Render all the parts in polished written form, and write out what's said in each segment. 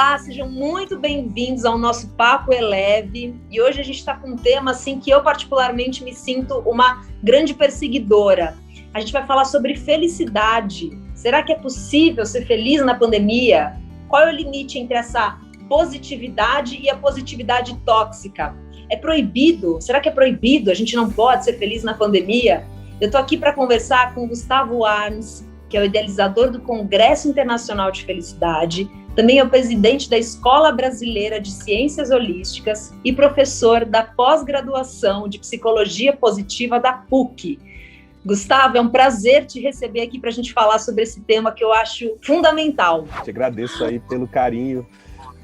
Olá, sejam muito bem-vindos ao nosso Papo Eleve. E hoje a gente está com um tema assim, que eu particularmente me sinto uma grande perseguidora. A gente vai falar sobre felicidade. Será que é possível ser feliz na pandemia? Qual é o limite entre essa positividade e a positividade tóxica? É proibido? Será que é proibido? A gente não pode ser feliz na pandemia? Eu estou aqui para conversar com Gustavo Arns, que é o idealizador do Congresso Internacional de Felicidade, também é o presidente da Escola Brasileira de Ciências Holísticas e professor da pós-graduação de Psicologia Positiva da PUC. Gustavo, é um prazer te receber aqui para a gente falar sobre esse tema que eu acho fundamental. Te agradeço aí pelo carinho,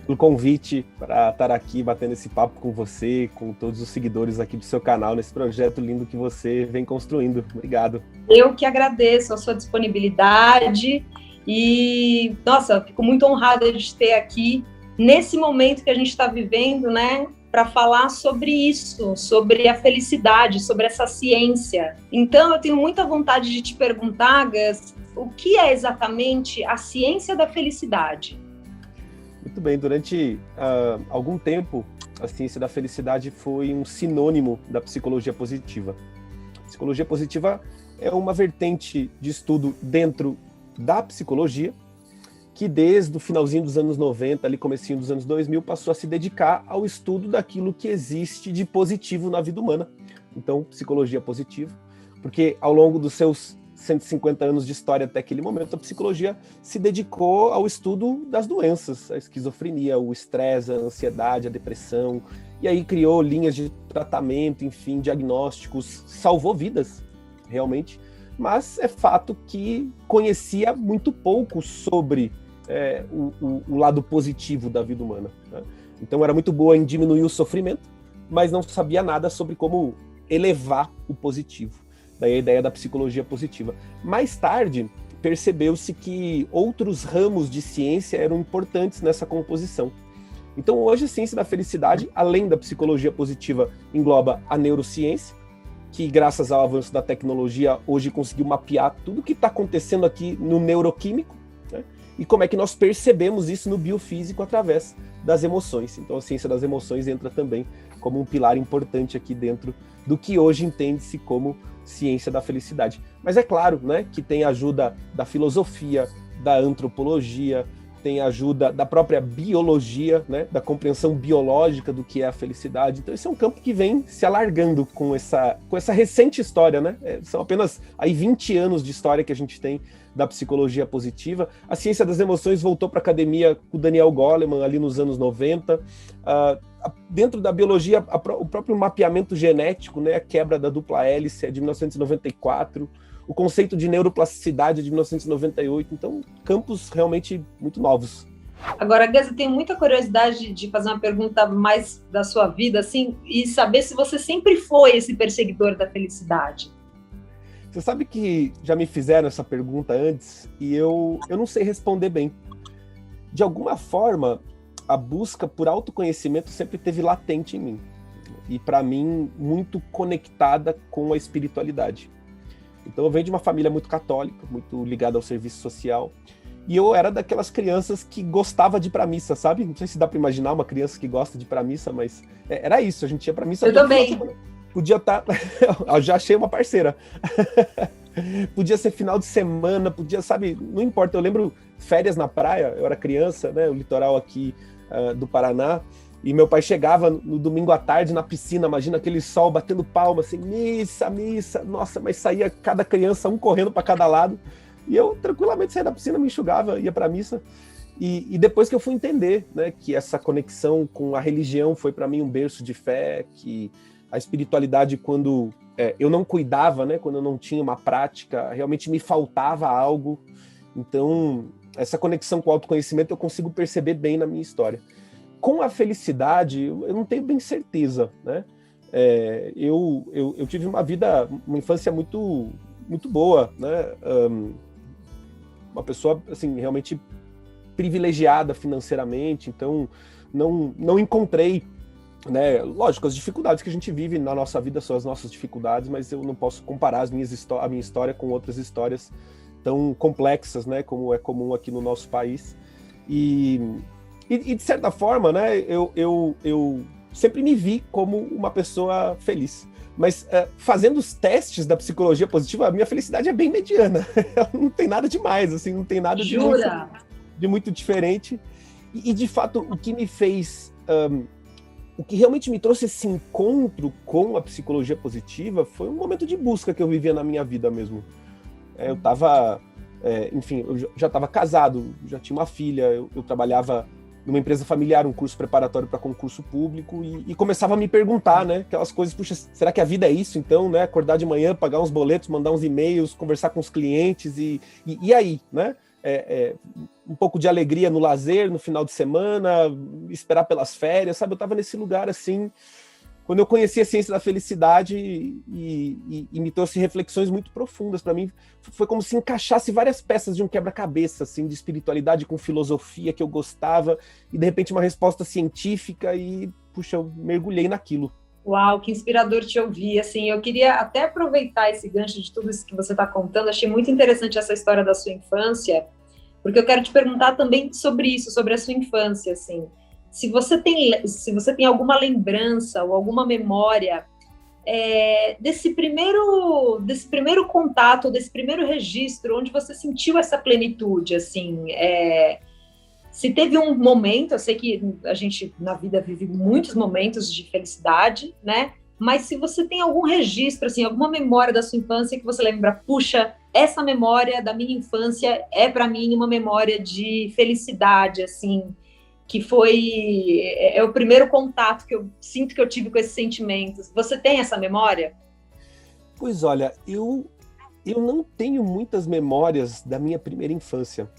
pelo convite para estar aqui batendo esse papo com você, com todos os seguidores aqui do seu canal, nesse projeto lindo que você vem construindo. Obrigado. Eu que agradeço a sua disponibilidade e, nossa, fico muito honrada de ter aqui nesse momento que a gente está vivendo, né, para falar sobre isso, sobre a felicidade, sobre essa ciência. Então, eu tenho muita vontade de te perguntar, Gus, o que é exatamente a ciência da felicidade? Muito bem, durante algum tempo, a ciência da felicidade foi um sinônimo da psicologia positiva. A psicologia positiva é uma vertente de estudo dentro da psicologia, que desde o finalzinho dos anos 90, ali comecinho dos anos 2000, passou a se dedicar ao estudo daquilo que existe de positivo na vida humana. Então, psicologia positiva, porque ao longo dos seus 150 anos de história até aquele momento, a psicologia se dedicou ao estudo das doenças, a esquizofrenia, o estresse, a ansiedade, a depressão, e aí criou linhas de tratamento, enfim, diagnósticos, salvou vidas, realmente, mas é fato que conhecia muito pouco sobre o lado positivo da vida humana, né? Então era muito boa em diminuir o sofrimento, mas não sabia nada sobre como elevar o positivo. Daí a ideia da psicologia positiva. Mais tarde, percebeu-se que outros ramos de ciência eram importantes nessa composição. Então hoje a ciência da felicidade, além da psicologia positiva, engloba a neurociência, que graças ao avanço da tecnologia, hoje conseguiu mapear tudo o que está acontecendo aqui no neuroquímico, né? E como é que nós percebemos isso no biofísico através das emoções. Então a ciência das emoções entra também como um pilar importante aqui dentro do que hoje entende-se como ciência da felicidade. Mas é claro, né, que tem ajuda da filosofia, da antropologia, tem ajuda da própria biologia, né, da compreensão biológica do que é a felicidade. Então esse é um campo que vem se alargando com essa recente história, né? São apenas aí 20 anos de história que a gente tem da psicologia positiva. A ciência das emoções voltou para a academia com o Daniel Goleman ali nos anos 90. Dentro da biologia, o próprio mapeamento genético, né, a quebra da dupla hélice é de 1994, o conceito de neuroplasticidade é de 1998, então campos realmente muito novos. Agora, Gus, eu tenho muita curiosidade de fazer uma pergunta mais da sua vida, assim, e saber se você sempre foi esse perseguidor da felicidade. Você sabe que já me fizeram essa pergunta antes e eu não sei responder bem. De alguma forma, a busca por autoconhecimento sempre esteve latente em mim. E, para mim, muito conectada com a espiritualidade. Então, eu venho de uma família muito católica, muito ligada ao serviço social. E eu era daquelas crianças que gostava de ir pra missa, sabe? Não sei se dá para imaginar uma criança que gosta de ir pra missa, mas era isso. A gente ia pra missa. Eu também. Podia estar... Eu já achei uma parceira. Podia ser final de semana, podia, sabe? Não importa. Eu lembro férias na praia, eu era criança, né? O litoral aqui do Paraná, e meu pai chegava no domingo à tarde na piscina, imagina aquele sol batendo palma, assim, missa, nossa, mas saía cada criança, um correndo para cada lado, e eu tranquilamente saía da piscina, me enxugava, ia para a missa, e depois que eu fui entender, né, que essa conexão com a religião foi para mim um berço de fé, que a espiritualidade, quando eu não cuidava, né, quando eu não tinha uma prática, realmente me faltava algo. Então essa conexão com o autoconhecimento eu consigo perceber bem na minha história. Com a felicidade, eu não tenho bem certeza, né? Eu tive uma infância muito, muito boa, né? Uma pessoa, assim, realmente privilegiada financeiramente, então não encontrei, né? Lógico, as dificuldades que a gente vive na nossa vida são as nossas dificuldades, mas eu não posso comparar a minha história com outras histórias tão complexas, né, como é comum aqui no nosso país. E E de certa forma, né, eu sempre me vi como uma pessoa feliz. Mas fazendo os testes da psicologia positiva, a minha felicidade é bem mediana. Não tem nada demais, assim, não tem nada de muito diferente. E, de fato, o que me fez... o que realmente me trouxe esse encontro com a psicologia positiva foi um momento de busca que eu vivia na minha vida mesmo. Eu estava... enfim, eu já estava casado, já tinha uma filha, eu trabalhava numa empresa familiar, um curso preparatório para concurso público, e começava a me perguntar, né, aquelas coisas, puxa, será que a vida é isso, então, né, acordar de manhã, pagar uns boletos, mandar uns e-mails, conversar com os clientes, e aí, né, um pouco de alegria no lazer, no final de semana, esperar pelas férias, sabe, eu estava nesse lugar, assim, quando eu conheci a ciência da felicidade e me trouxe reflexões muito profundas para mim, foi como se encaixasse várias peças de um quebra-cabeça, assim, de espiritualidade com filosofia que eu gostava, e de repente uma resposta científica e, puxa, eu mergulhei naquilo. Uau, que inspirador te ouvir, assim, eu queria até aproveitar esse gancho de tudo isso que você está contando, achei muito interessante essa história da sua infância, porque eu quero te perguntar também sobre isso, sobre a sua infância, assim, se você tem alguma lembrança ou alguma memória desse primeiro contato, desse primeiro registro, onde você sentiu essa plenitude, assim, se teve um momento, eu sei que a gente na vida vive muitos momentos de felicidade, né? Mas se você tem algum registro, assim, alguma memória da sua infância que você lembra, puxa, essa memória da minha infância é para mim uma memória de felicidade, assim, que foi o primeiro contato que eu sinto que eu tive com esses sentimentos. Você tem essa memória? Pois olha, eu não tenho muitas memórias da minha primeira infância.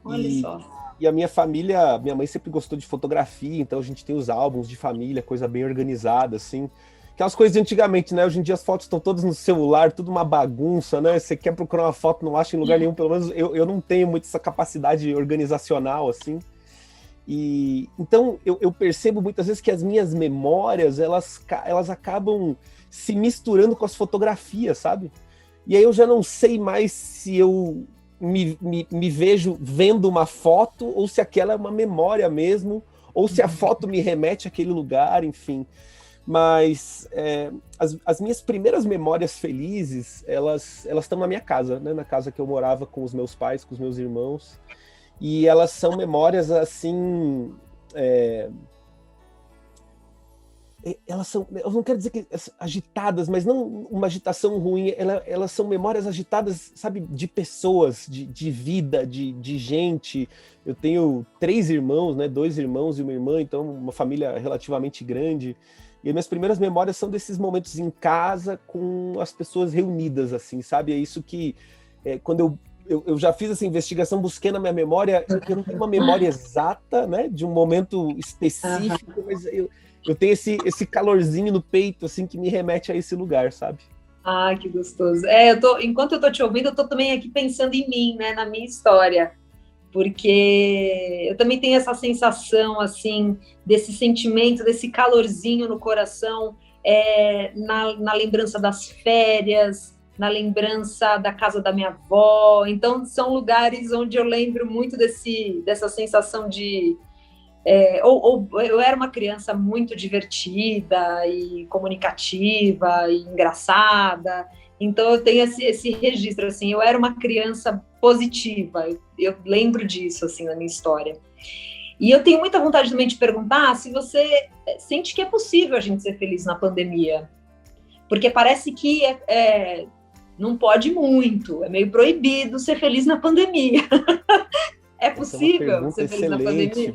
Olha só. E a minha família, minha mãe sempre gostou de fotografia, então a gente tem os álbuns de família, coisa bem organizada, assim. Aquelas coisas de antigamente, né? Hoje em dia as fotos estão todas no celular, tudo uma bagunça, né? Você quer procurar uma foto, não acha em lugar nenhum, pelo menos eu não tenho muito essa capacidade organizacional, assim. E então eu percebo muitas vezes que as minhas memórias elas acabam se misturando com as fotografias, sabe? E aí eu já não sei mais se eu me vejo vendo uma foto ou se aquela é uma memória mesmo, ou se a foto me remete àquele lugar, enfim. Mas as minhas primeiras memórias felizes, elas estão na minha casa, né? Na casa que eu morava com os meus pais, com os meus irmãos. E elas são memórias, assim... elas são... Eu não quero dizer que agitadas, mas não uma agitação ruim. Elas são memórias agitadas, sabe? De pessoas, de vida, de gente. Eu tenho 3 irmãos, né? 2 irmãos e uma irmã, então uma família relativamente grande. E as minhas primeiras memórias são desses momentos em casa com as pessoas reunidas, assim, sabe? É isso que... quando eu já fiz essa investigação, busquei na minha memória, eu não tenho uma memória exata, né, de um momento específico, mas eu tenho esse calorzinho no peito, assim, que me remete a esse lugar, sabe? Ah, que gostoso. Enquanto eu tô te ouvindo, eu tô também aqui pensando em mim, né, na minha história, porque eu também tenho essa sensação, assim, desse sentimento, desse calorzinho no coração, na lembrança das férias, na lembrança da casa da minha avó. Então, são lugares onde eu lembro muito dessa sensação de... eu era uma criança muito divertida e comunicativa e engraçada, então eu tenho esse registro, assim, eu era uma criança positiva, eu lembro disso, assim, na minha história. E eu tenho muita vontade também de perguntar se você sente que é possível a gente ser feliz na pandemia, porque parece que não pode muito, é meio proibido ser feliz na pandemia. É possível ser feliz na pandemia?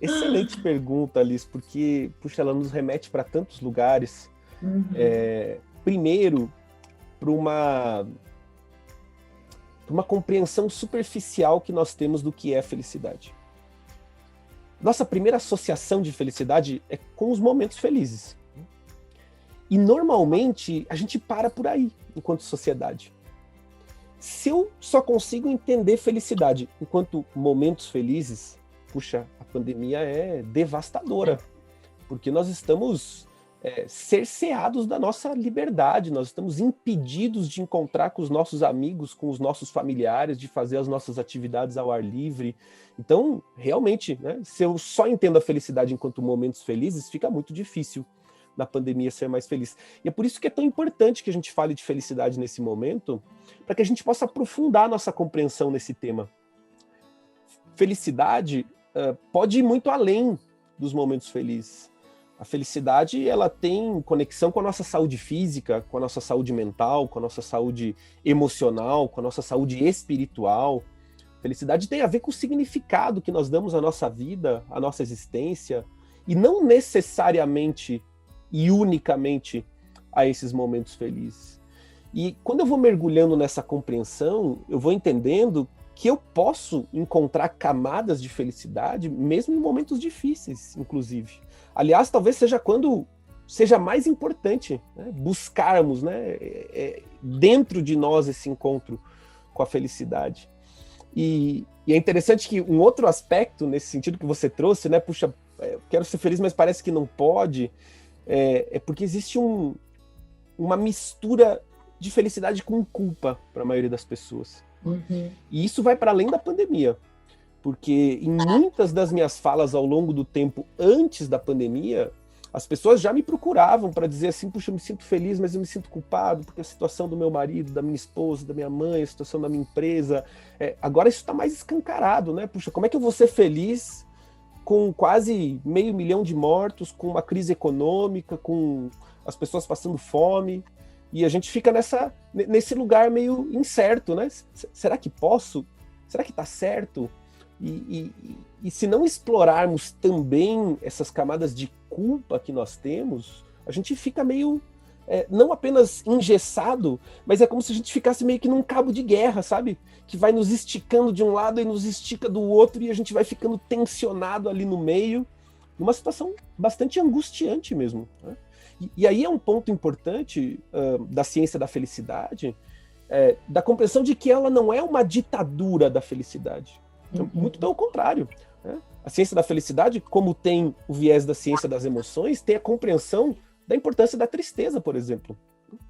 Excelente pergunta, Alice, porque, puxa, ela nos remete para tantos lugares. Uhum. Primeiro, para uma compreensão superficial que nós temos do que é felicidade. Nossa primeira associação de felicidade é com os momentos felizes. E, normalmente, a gente para por aí, enquanto sociedade. Se eu só consigo entender felicidade enquanto momentos felizes, puxa, a pandemia é devastadora, porque nós estamos cerceados da nossa liberdade, nós estamos impedidos de encontrar com os nossos amigos, com os nossos familiares, de fazer as nossas atividades ao ar livre. Então, realmente, né, se eu só entendo a felicidade enquanto momentos felizes, fica muito difícil na pandemia ser mais feliz. E é por isso que é tão importante que a gente fale de felicidade nesse momento, para que a gente possa aprofundar a nossa compreensão nesse tema. Felicidade pode ir muito além dos momentos felizes. A felicidade, ela tem conexão com a nossa saúde física, com a nossa saúde mental, com a nossa saúde emocional, com a nossa saúde espiritual. Felicidade tem a ver com o significado que nós damos à nossa vida, à nossa existência, e não necessariamente e unicamente a esses momentos felizes. E quando eu vou mergulhando nessa compreensão, eu vou entendendo que eu posso encontrar camadas de felicidade mesmo em momentos difíceis, inclusive. Aliás, talvez seja quando seja mais importante, né, buscarmos, né, dentro de nós esse encontro com a felicidade. E é interessante que um outro aspecto nesse sentido que você trouxe, né, puxa, eu quero ser feliz, mas parece que não pode, é porque existe uma mistura de felicidade com culpa para a maioria das pessoas. Uhum. E isso vai para além da pandemia. Porque em muitas das minhas falas ao longo do tempo antes da pandemia, as pessoas já me procuravam para dizer assim, puxa, eu me sinto feliz, mas eu me sinto culpado, porque a situação do meu marido, da minha esposa, da minha mãe, a situação da minha empresa, agora isso está mais escancarado, né? Puxa, como é que eu vou ser feliz com quase 500 mil de mortos, com uma crise econômica, com as pessoas passando fome? E a gente fica nesse lugar meio incerto, né? Será que posso? Será que está certo? E se não explorarmos também essas camadas de culpa que nós temos, a gente fica meio, não apenas engessado, mas é como se a gente ficasse meio que num cabo de guerra, sabe? Que vai nos esticando de um lado e nos estica do outro, e a gente vai ficando tensionado ali no meio, numa situação bastante angustiante mesmo, né? E aí é um ponto importante da ciência da felicidade, da compreensão de que ela não é uma ditadura da felicidade. Muito pelo contrário, né? A ciência da felicidade, como tem o viés da ciência das emoções, tem a compreensão da importância da tristeza, por exemplo.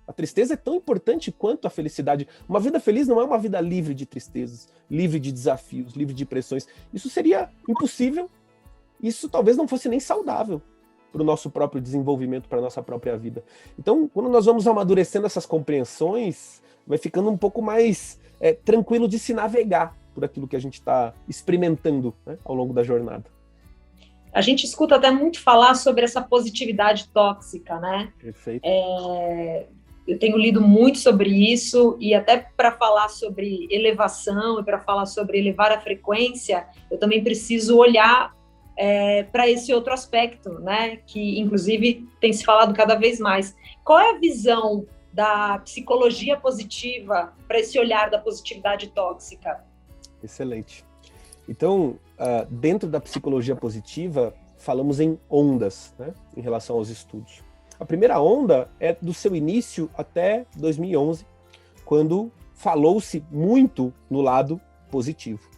A tristeza é tão importante quanto a felicidade. Uma vida feliz não é uma vida livre de tristezas, livre de desafios, livre de pressões. Isso seria impossível. Isso talvez não fosse nem saudável para o nosso próprio desenvolvimento, para a nossa própria vida. Então, quando nós vamos amadurecendo essas compreensões, vai ficando um pouco mais tranquilo de se navegar por aquilo que a gente está experimentando, né, ao longo da jornada. A gente escuta até muito falar sobre essa positividade tóxica, né? Perfeito. Eu tenho lido muito sobre isso, e até para falar sobre elevação e para falar sobre elevar a frequência, eu também preciso olhar para esse outro aspecto, né? Que, inclusive, tem se falado cada vez mais. Qual é a visão da psicologia positiva para esse olhar da positividade tóxica? Excelente. Então, dentro da psicologia positiva, falamos em ondas, né, em relação aos estudos. A primeira onda é do seu início até 2011, quando falou-se muito no lado positivo.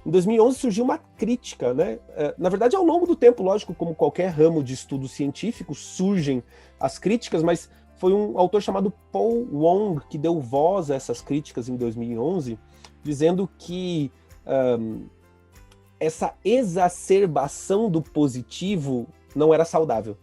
Em 2011 surgiu uma crítica, né? Na verdade, ao longo do tempo, lógico, como qualquer ramo de estudo científico, surgem as críticas, mas foi um autor chamado Paul Wong que deu voz a essas críticas em 2011, dizendo que essa exacerbação do positivo não era saudável.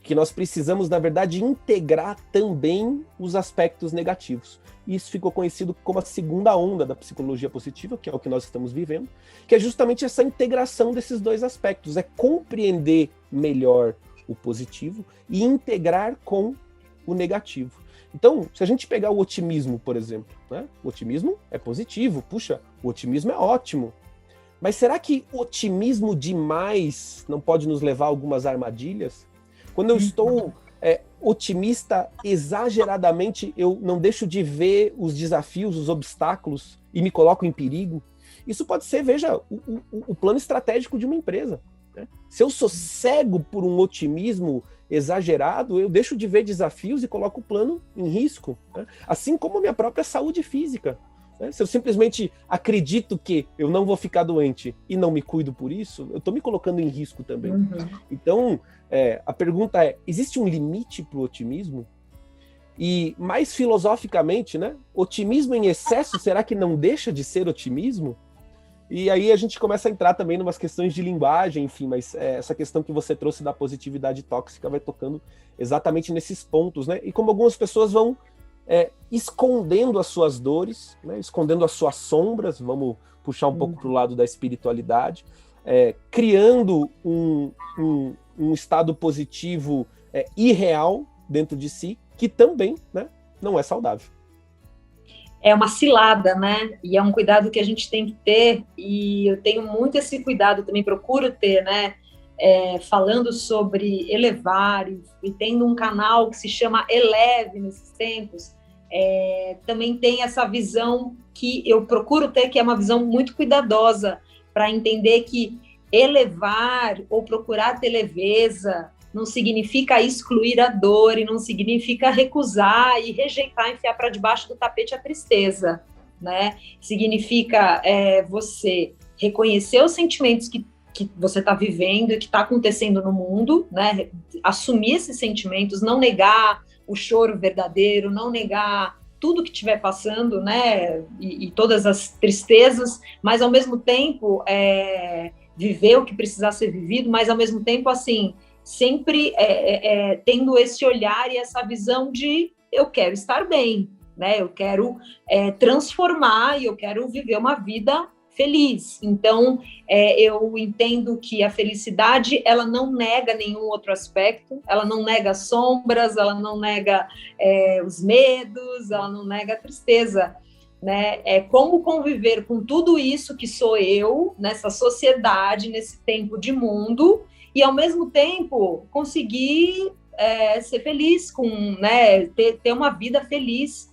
Que nós precisamos, na verdade, integrar também os aspectos negativos. E isso ficou conhecido como a segunda onda da psicologia positiva, que é o que nós estamos vivendo, que é justamente essa integração desses dois aspectos, é compreender melhor o positivo e integrar com o negativo. Então, se a gente pegar o otimismo, por exemplo, né? O otimismo é positivo, puxa, o otimismo é ótimo. Mas será que otimismo demais não pode nos levar a algumas armadilhas? Quando eu estou otimista exageradamente, eu não deixo de ver os desafios, os obstáculos e me coloco em perigo. Isso pode ser, veja, o plano estratégico de uma empresa, né? Se eu sou cego por um otimismo exagerado, eu deixo de ver desafios e coloco o plano em risco, né? Assim como a minha própria saúde física. né? Se eu simplesmente acredito que eu não vou ficar doente e não me cuido por isso, eu estou me colocando em risco também. Então, a pergunta é, existe um limite para o otimismo? E mais filosoficamente, né? Otimismo em excesso, será que não deixa de ser otimismo? E aí a gente começa a entrar também em umas questões de linguagem, enfim, mas essa questão que você trouxe da positividade tóxica vai tocando exatamente nesses pontos, né? E como algumas pessoas vão escondendo as suas dores, né? Escondendo as suas sombras, vamos puxar um pouco para o lado da espiritualidade, criando um estado positivo irreal dentro de si, que também, né, não é saudável. É uma cilada, né? E é um cuidado que a gente tem que ter, e eu tenho muito esse cuidado, também procuro ter, né? Falando sobre elevar, e tendo um canal que se chama Eleve nesses tempos, também tem essa visão que eu procuro ter, que é uma visão muito cuidadosa, para entender que elevar ou procurar ter leveza não significa excluir a dor, e não significa recusar e rejeitar, enfiar para debaixo do tapete a tristeza, né? Significa você reconhecer os sentimentos que você está vivendo e que está acontecendo no mundo, né? Assumir esses sentimentos, não negar o choro verdadeiro, não negar tudo que estiver passando, né? E todas as tristezas, mas ao mesmo tempo viver o que precisar ser vivido, mas ao mesmo tempo, assim, sempre tendo esse olhar e essa visão de eu quero estar bem, né? Eu quero transformar e eu quero viver uma vida feliz. Então, eu entendo que a felicidade, ela não nega nenhum outro aspecto, ela não nega sombras, ela não nega os medos, ela não nega a tristeza, né? É como conviver com tudo isso que sou eu, nessa sociedade, nesse tempo de mundo, e ao mesmo tempo conseguir ser feliz, né? ter uma vida feliz.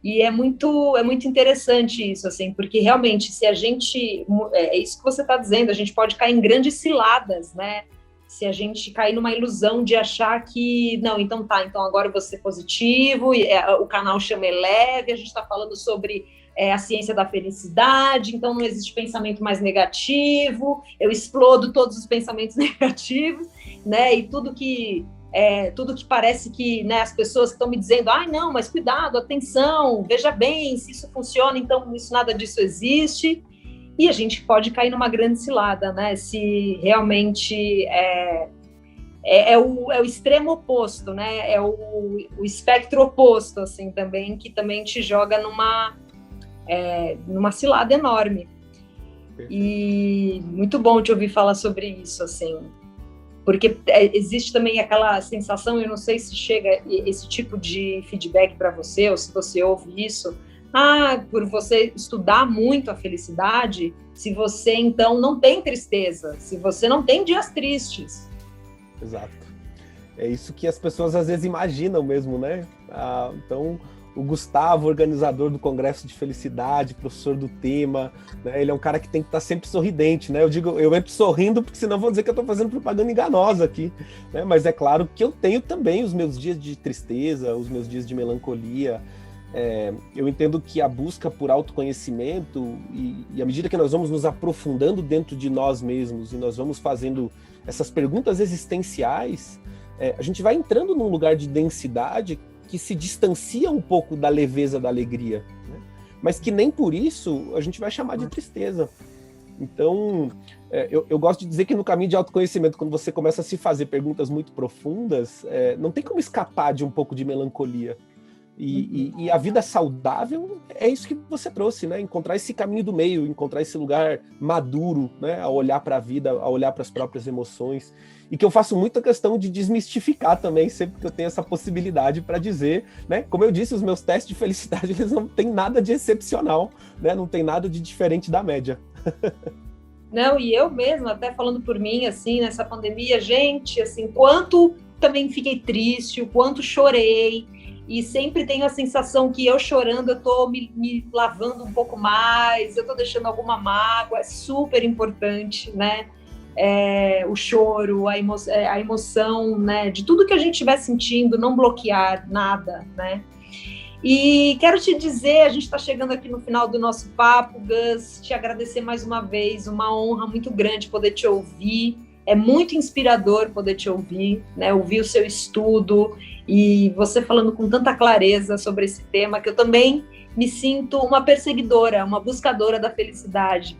E é muito interessante isso, assim, porque realmente, se a gente, é isso que você está dizendo, a gente pode cair em grandes ciladas, né? Se a gente cair numa ilusão de achar que, não, então agora eu vou ser positivo, e o canal chama Eleve, a gente está falando sobre a ciência da felicidade, então não existe pensamento mais negativo, eu explodo todos os pensamentos negativos, né? E tudo que parece que, né, as pessoas que estão me dizendo, não, mas cuidado, atenção, veja bem, se isso funciona, então nada disso existe, e a gente pode cair numa grande cilada, né, se realmente é o extremo oposto, né, é o espectro oposto, assim, também, que também te joga numa cilada enorme. E muito bom te ouvir falar sobre isso, assim, porque existe também aquela sensação, eu não sei se chega esse tipo de feedback para você, ou se você ouve isso, por você estudar muito a felicidade, se você, então, não tem tristeza, se você não tem dias tristes. Exato. É isso que as pessoas às vezes imaginam mesmo, né? Então, o Gustavo, organizador do Congresso de Felicidade, professor do tema, né? Ele é um cara que tem que estar sempre sorridente, né? Eu entro sorrindo, porque senão vão dizer que eu estou fazendo propaganda enganosa aqui, né? Mas é claro que eu tenho também os meus dias de tristeza, os meus dias de melancolia. Eu entendo que a busca por autoconhecimento e à medida que nós vamos nos aprofundando dentro de nós mesmos e nós vamos fazendo essas perguntas existenciais, a gente vai entrando num lugar de densidade que se distancia um pouco da leveza da alegria, né? Mas que nem por isso a gente vai chamar de tristeza. Então, eu gosto de dizer que no caminho de autoconhecimento, quando você começa a se fazer perguntas muito profundas, não tem como escapar de um pouco de melancolia. E a vida saudável é isso que você trouxe, né? Encontrar esse caminho do meio, encontrar esse lugar maduro, né? A olhar para a vida, a olhar para as próprias emoções. E que eu faço muita questão de desmistificar também, sempre que eu tenho essa possibilidade para dizer, né? Como eu disse, os meus testes de felicidade, eles não têm nada de excepcional, né? Não tem nada de diferente da média. Não, e eu mesma, até falando por mim, assim, nessa pandemia, gente, assim, quanto também fiquei triste, o quanto chorei, e sempre tenho a sensação que eu chorando, eu tô me lavando um pouco mais, eu tô deixando alguma mágoa, é super importante, né? O choro, a emoção, né? De tudo que a gente estiver sentindo, não bloquear nada, né? E quero te dizer, a gente está chegando aqui no final do nosso papo, Gus, te agradecer mais uma vez, uma honra muito grande poder te ouvir, é muito inspirador poder te ouvir, né? Ouvir o seu estudo e você falando com tanta clareza sobre esse tema, que eu também me sinto uma perseguidora, uma buscadora da felicidade.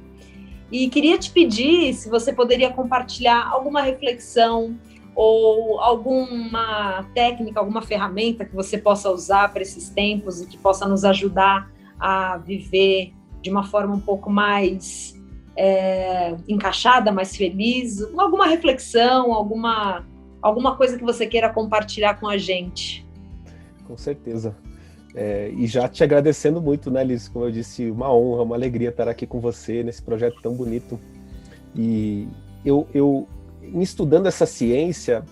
E queria te pedir se você poderia compartilhar alguma reflexão ou alguma técnica, alguma ferramenta que você possa usar para esses tempos e que possa nos ajudar a viver de uma forma um pouco mais encaixada, mais feliz. Alguma reflexão, alguma coisa que você queira compartilhar com a gente. Com certeza. E já te agradecendo muito, né, Liz? Como eu disse, uma honra, uma alegria estar aqui com você nesse projeto tão bonito. E eu estudando essa ciência,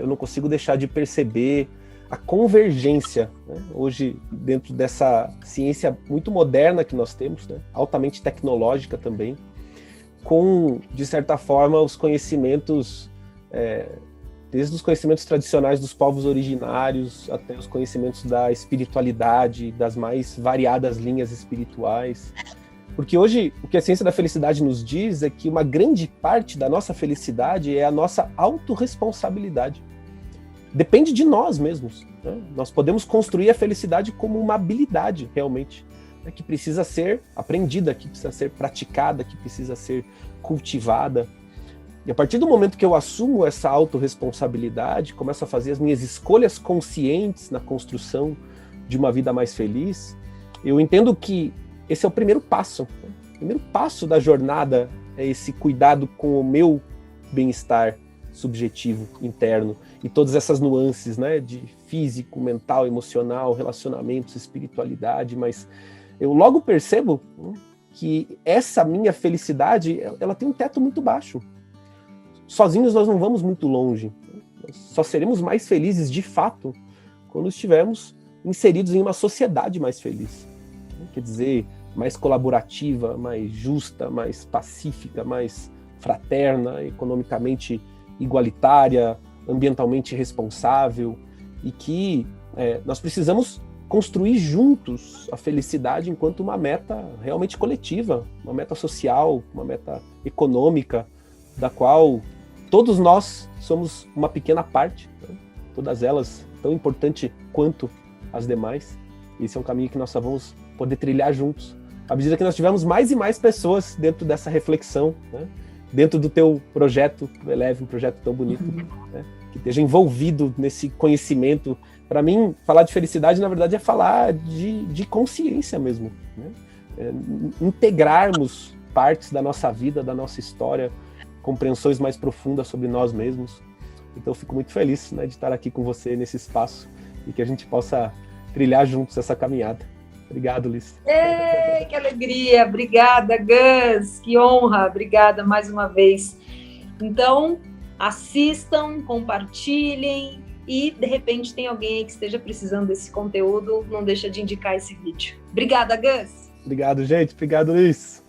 eu não consigo deixar de perceber a convergência, né, hoje, dentro dessa ciência muito moderna que nós temos, né, altamente tecnológica também, com, de certa forma, os conhecimentos, desde os conhecimentos tradicionais dos povos originários até os conhecimentos da espiritualidade, das mais variadas linhas espirituais. Porque hoje, o que a ciência da felicidade nos diz é que uma grande parte da nossa felicidade é a nossa autorresponsabilidade. Depende de nós mesmos, né? Nós podemos construir a felicidade como uma habilidade, realmente, né? Que precisa ser aprendida, que precisa ser praticada, que precisa ser cultivada. E a partir do momento que eu assumo essa autorresponsabilidade, começo a fazer as minhas escolhas conscientes na construção de uma vida mais feliz, eu entendo que esse é o primeiro passo. O primeiro passo da jornada é esse cuidado com o meu bem-estar subjetivo, interno, e todas essas nuances, né, de físico, mental, emocional, relacionamentos, espiritualidade, mas eu logo percebo, né, que essa minha felicidade, ela tem um teto muito baixo. Sozinhos nós não vamos muito longe. Nós só seremos mais felizes de fato quando estivermos inseridos em uma sociedade mais feliz. Quer dizer, mais colaborativa, mais justa, mais pacífica, mais fraterna, economicamente igualitária, ambientalmente responsável, e que nós precisamos construir juntos a felicidade enquanto uma meta realmente coletiva, uma meta social, uma meta econômica, da qual todos nós somos uma pequena parte, né? Todas elas tão importante quanto as demais. Esse é um caminho que nós só vamos poder trilhar juntos, à medida que nós tivermos mais e mais pessoas dentro dessa reflexão, né? Dentro do teu projeto, do Eleve, um projeto tão bonito, né? Que esteja envolvido nesse conhecimento. Para mim, falar de felicidade, na verdade, é falar de consciência mesmo, né? Integrarmos partes da nossa vida, da nossa história, compreensões mais profundas sobre nós mesmos. Então, eu fico muito feliz, né, de estar aqui com você nesse espaço e que a gente possa trilhar juntos essa caminhada. Obrigado, Liz. Ei, que alegria! Obrigada, Gus! Que honra! Obrigada mais uma vez. Então, assistam, compartilhem e, de repente, tem alguém aí que esteja precisando desse conteúdo, não deixa de indicar esse vídeo. Obrigada, Gus! Obrigado, gente. Obrigado, Liz.